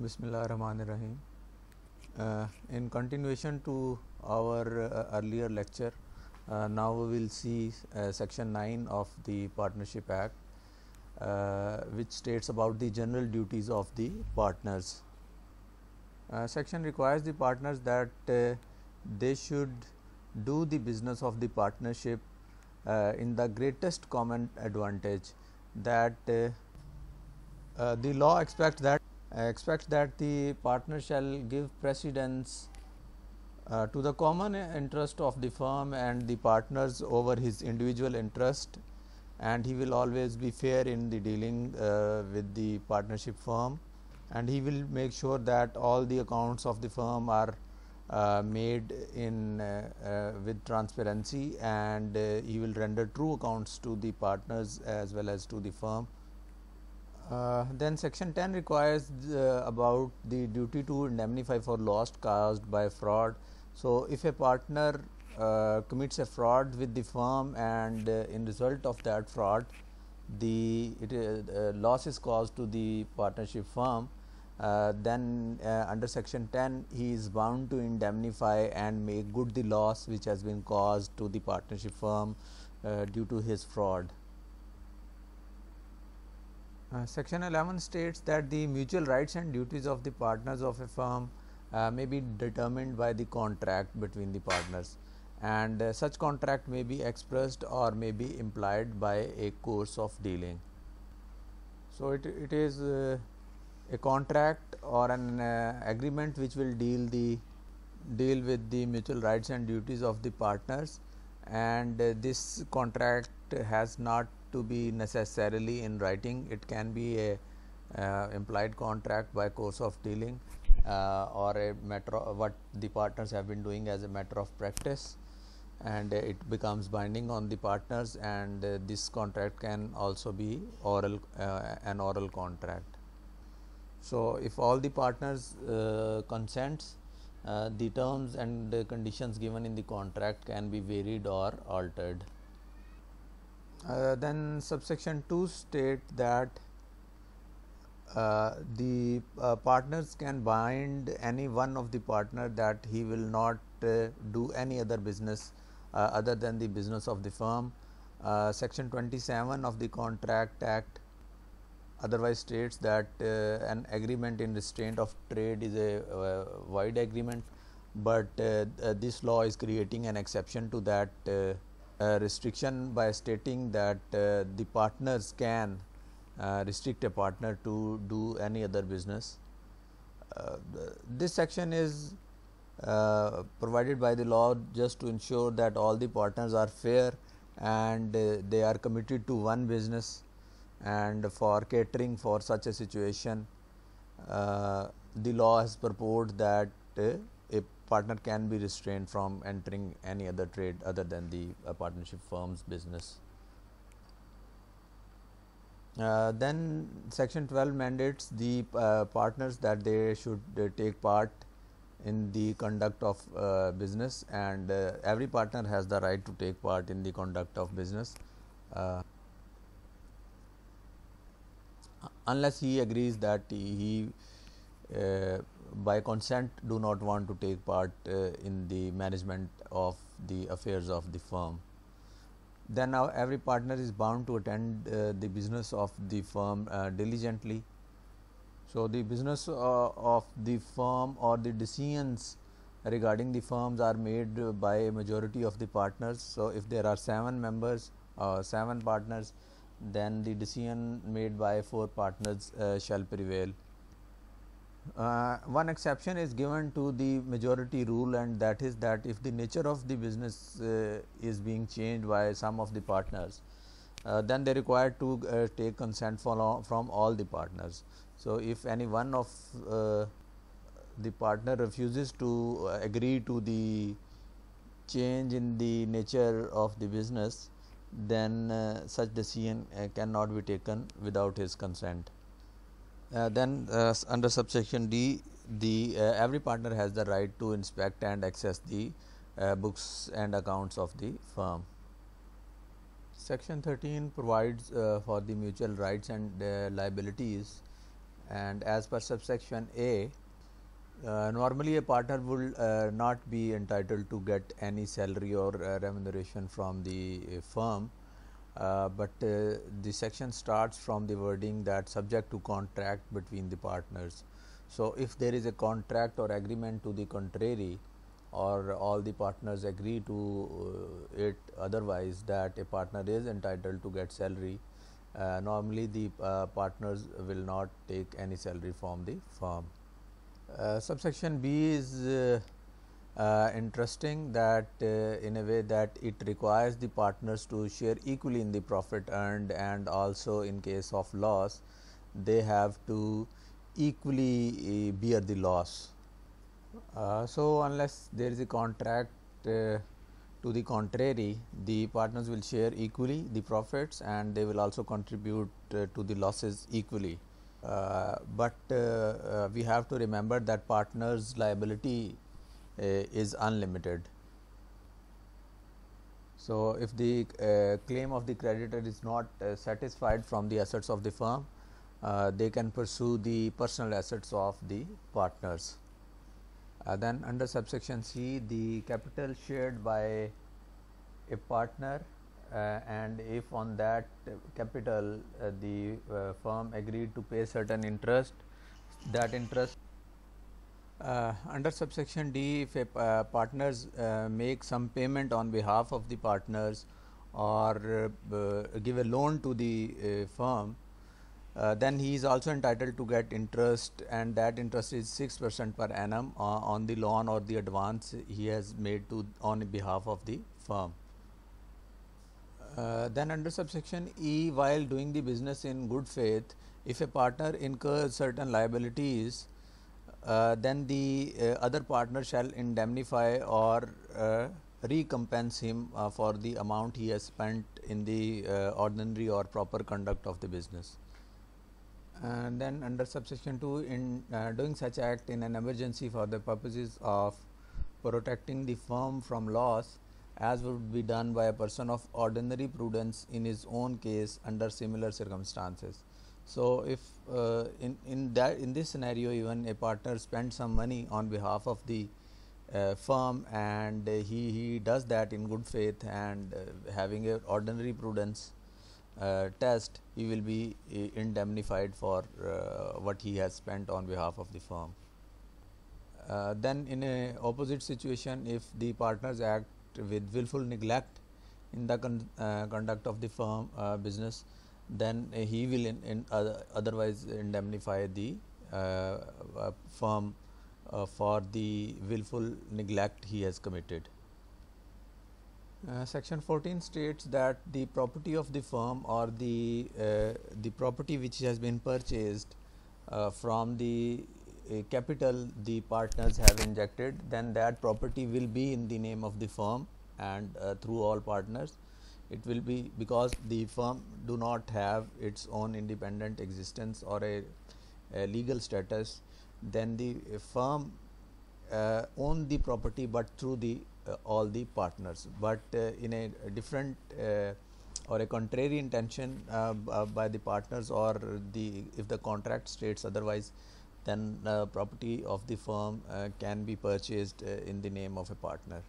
Bismillahirrahmanirrahim. In continuation to our earlier lecture, now we will see section 9 of the Partnership Act, which states about the general duties of the partners. Section requires the partners that they should do the business of the partnership in the greatest common advantage, that the law expects that the partner shall give precedence to the common interest of the firm and the partners over his individual interest, and he will always be fair in the dealing with the partnership firm, and he will make sure that all the accounts of the firm are made in with transparency, and he will render true accounts to the partners as well as to the firm. Then section 10 requires about the duty to indemnify for loss caused by fraud. So if a partner commits a fraud with the firm, and in result of that fraud the loss is caused to the partnership firm, then under section 10 he is bound to indemnify and make good the loss which has been caused to the partnership firm due to his fraud. Section 11 states that the mutual rights and duties of the partners of a firm may be determined by the contract between the partners, and such contract may be expressed or may be implied by a course of dealing. So it is a contract or an agreement which will deal with the mutual rights and duties of the partners, and this contract has not to be necessarily in writing. It can be a implied contract by course of dealing, or a matter of what the partners have been doing as a matter of practice, and it becomes binding on the partners, and this contract can also be an oral contract. So if all the partners consents, the terms and the conditions given in the contract can be varied or altered. Then subsection 2 state that the partners can bind any one of the partner that he will not do any other business other than the business of the firm. Section 27 of the Contract Act otherwise states that an agreement in restraint of trade is a void agreement, but this law is creating an exception to that restriction by stating that the partners can restrict a partner to do any other business. This section is provided by the law just to ensure that all the partners are fair and they are committed to one business, and for catering for such a situation the law has purported that a partner can be restrained from entering any other trade other than the partnership firm's business. Then section 12 mandates the partners that they should take part in the conduct of business, and every partner has the right to take part in the conduct of business unless he agrees that he by consent do not want to take part in the management of the affairs of the firm. Then now every partner is bound to attend the business of the firm diligently. So the business of the firm or the decisions regarding the firms are made by a majority of the partners. So if there are 7 members, 7 partners, then the decision made by 4 partners shall prevail. One exception is given to the majority rule, and that is that if the nature of the business is being changed by some of the partners, then they are required to take consent from all the partners. So if any one of the partner refuses to agree to the change in the nature of the business, then such decision cannot be taken without his consent. Then under subsection D, the every partner has the right to inspect and access the books and accounts of the firm. Section 13 provides for the mutual rights and liabilities, and as per subsection A, normally a partner will not be entitled to get any salary or remuneration from the firm, but the section starts from the wording that subject to contract between the partners. So, if there is a contract or agreement to the contrary, or all the partners agree to it otherwise, that a partner is entitled to get salary, normally the partners will not take any salary from the firm. Subsection B is interesting, that in a way that it requires the partners to share equally in the profit earned, and also in case of loss they have to equally bear the loss. So, unless there is a contract to the contrary, the partners will share equally the profits and they will also contribute to the losses equally. But we have to remember that partners' liability is unlimited. So, if the claim of the creditor is not satisfied from the assets of the firm, they can pursue the personal assets of the partners. Then under subsection C, the capital shared by a partner, and if on that capital the firm agreed to pay certain interest, that interest under subsection D, if a partners make some payment on behalf of the partners, or give a loan to the firm, then he is also entitled to get interest, and that interest is 6% per annum on the loan or the advance he has made to on behalf of the firm. Then under subsection E, while doing the business in good faith, if a partner incurs certain liabilities, then the other partner shall indemnify or recompense him for the amount he has spent in the ordinary or proper conduct of the business. And then under subsection 2, in doing such act in an emergency for the purposes of protecting the firm from loss, as would be done by a person of ordinary prudence in his own case under similar circumstances. So, if in this scenario even a partner spends some money on behalf of the firm, and he does that in good faith and having a ordinary prudence test, he will be indemnified for what he has spent on behalf of the firm. Then in a opposite situation, if the partners act with willful neglect in the conduct of the firm business, then he will otherwise indemnify the firm for the willful neglect he has committed. Section 14 states that the property of the firm, or the property which has been purchased from the capital the partners have injected, then that property will be in the name of the firm and through all partners. It will be, because the firm do not have its own independent existence or a legal status, then the firm own the property but through the all the partners, but in a different or a contrary intention by the partners, or if the contract states otherwise, then property of the firm can be purchased in the name of a partner.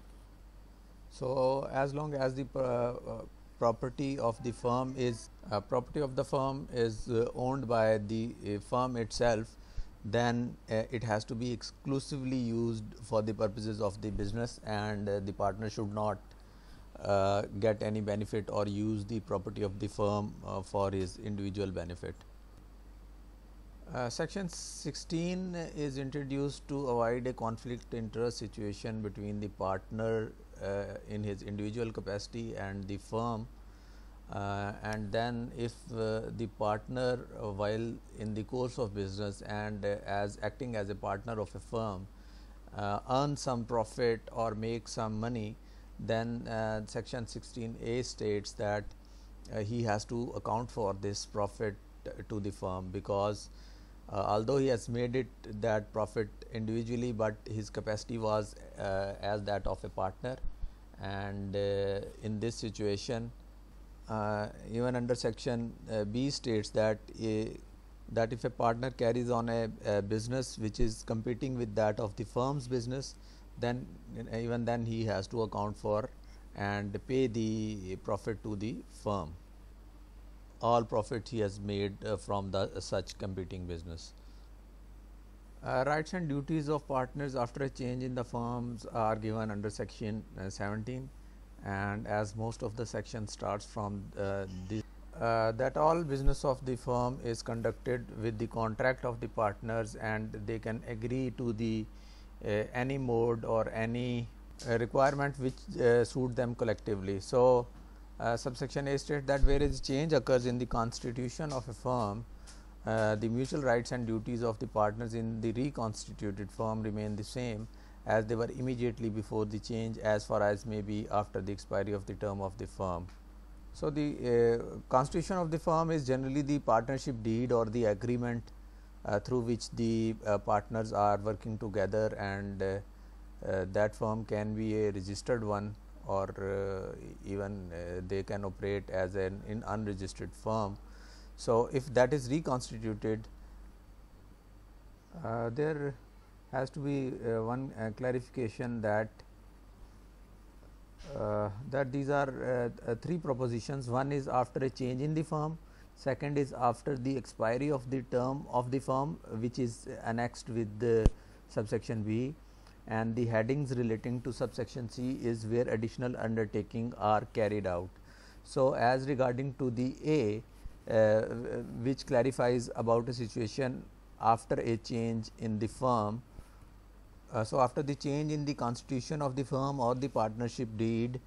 So, as long as the property of the firm is owned by the firm itself, then it has to be exclusively used for the purposes of the business, and the partner should not get any benefit or use the property of the firm for his individual benefit. Section 16 is introduced to avoid a conflict interest situation between the partner in his individual capacity and the firm. And then if the partner while in the course of business and as acting as a partner of a firm earn some profit or make some money, then section 16A states that he has to account for this profit to the firm, because although he has made it that profit individually, but his capacity was as that of a partner, and in this situation even under section B states that that if a partner carries on a business which is competing with that of the firm's business, then even then he has to account for and pay the profit to the firm, all profit he has made from the such competing business. Rights and duties of partners after a change in the firms are given under section 17, and as most of the section starts from this, that all business of the firm is conducted with the contract of the partners, and they can agree to the any mode or any requirement which suit them collectively. So, subsection A states that whereas change occurs in the constitution of a firm, the mutual rights and duties of the partners in the reconstituted firm remain the same as they were immediately before the change, as far as may be after the expiry of the term of the firm. So, the constitution of the firm is generally the partnership deed or the agreement through which the partners are working together, and that firm can be a registered one, or even they can operate as an unregistered firm. So, if that is reconstituted, there has to be one clarification that these are three propositions. One is after a change in the firm, second is after the expiry of the term of the firm, which is annexed with the subsection B, and the headings relating to subsection C is where additional undertaking are carried out. So, as regarding to the A, which clarifies about a situation after a change in the firm. So, after the change in the constitution of the firm or the partnership deed,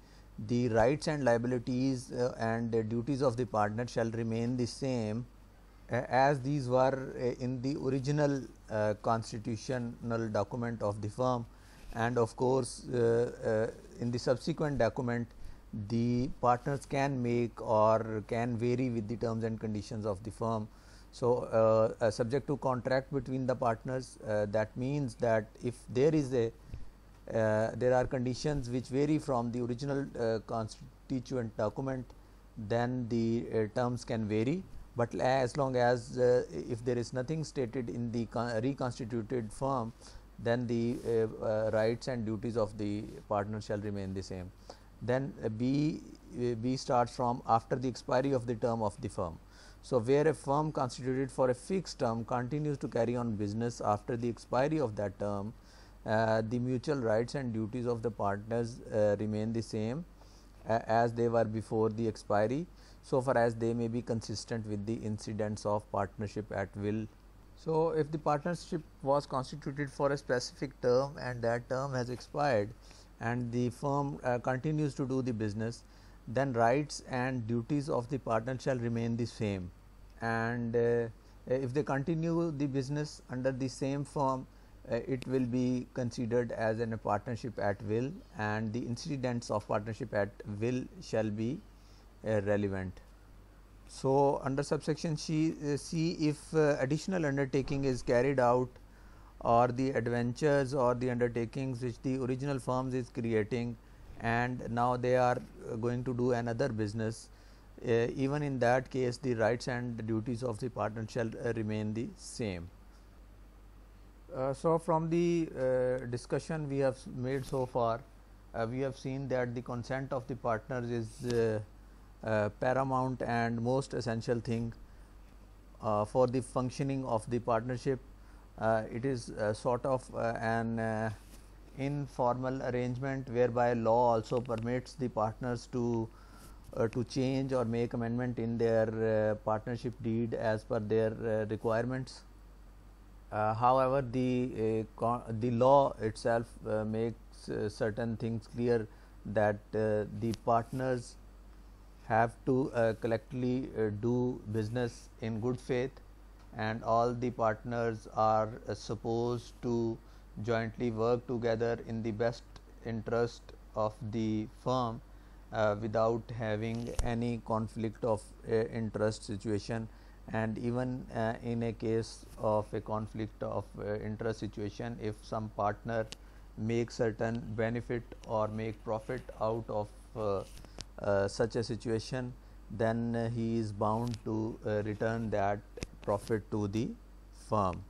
the rights and liabilities and duties of the partner shall remain the same as these were in the original constitutional document of the firm, and of course, in the subsequent document the partners can make or can vary with the terms and conditions of the firm. So, subject to contract between the partners, that means that if there is a there are conditions which vary from the original constituent document, then the terms can vary, but as long as if there is nothing stated in the reconstituted firm, then the rights and duties of the partner shall remain the same. Then B starts from after the expiry of the term of the firm. So, where a firm constituted for a fixed term continues to carry on business after the expiry of that term, the mutual rights and duties of the partners remain the same as they were before the expiry, so far as they may be consistent with the incidents of partnership at will. So, if the partnership was constituted for a specific term and that term has expired and the firm continues to do the business, then rights and duties of the partner shall remain the same, and if they continue the business under the same firm, it will be considered as a partnership at will, and the incidents of partnership at will shall be relevant. So, under subsection C, if additional undertaking is carried out, or the adventures or the undertakings which the original firms is creating, and now they are going to do another business, even in that case the rights and duties of the partner shall remain the same. So, from the discussion we have made so far, we have seen that the consent of the partners is paramount and most essential thing for the functioning of the partnership. It is sort of an informal arrangement whereby law also permits the partners to change or make amendment in their partnership deed as per their requirements. However, the law itself makes certain things clear, that the partners have to collectively do business in good faith, and all the partners are supposed to jointly work together in the best interest of the firm without having any conflict of interest situation. And even in a case of a conflict of interest situation, if some partner makes certain benefit or make profit out of such a situation, then he is bound to return that profit to the firm.